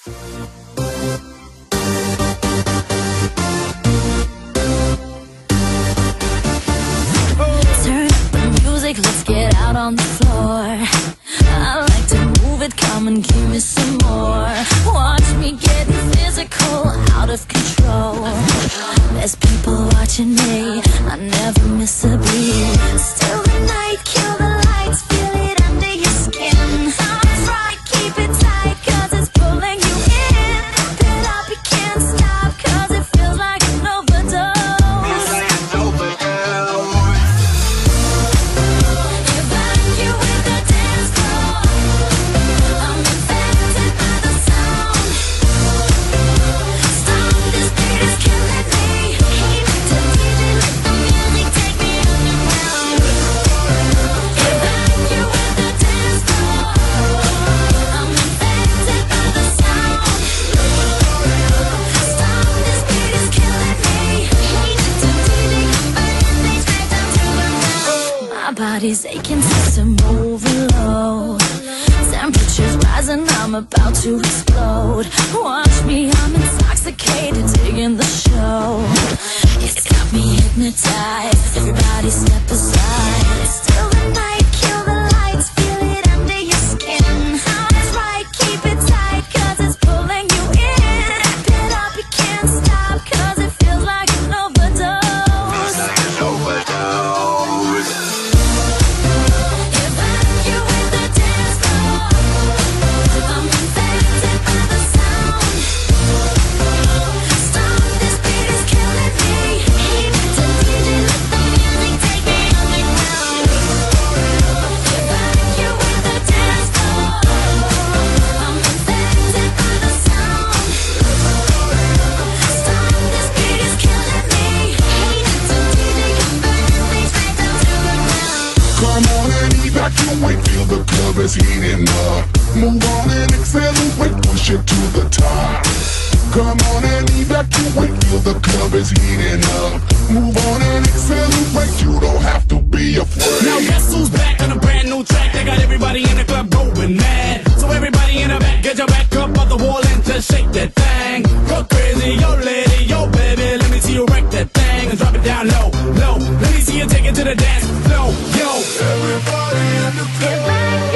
Turn up the music, let's get out on the floor. I like to move it, come and give me some more. Watch me getting physical, out of control. There's people watching me, I never miss a beat. Still the night, kill the lights, feel it under your skin. Sounds right, keep it tight, cause it's pulling you in. Pump it up, you can't stop, cause it feels like an overdose. Body's aching, system overload. Temperatures rising, I'm about to explode. Watch me, I'm intoxicated, digging the show. It's got me hypnotized, everybody step aside. Still the night, kill the lights, feel it under your skin. Sounds right, keep it tight, cause it's pulling you in. Wrap it up, you can't stop, cause it feels like an overdose. Feel the club is heating up. Move on and accelerate, push it to the top. Come on and evacuate, feel the club is heating up. Move on and accelerate, you don't have to be afraid. Now guess who's back on a brand new track? They got everybody in the club going mad. So everybody in the back, get your back up off the wall and just shake that thing. Go crazy, yo lady, yo baby, let me see you wreck that thing and drop it down low, low. Let me see you take it to the dance floor, yo. Everybody in the club.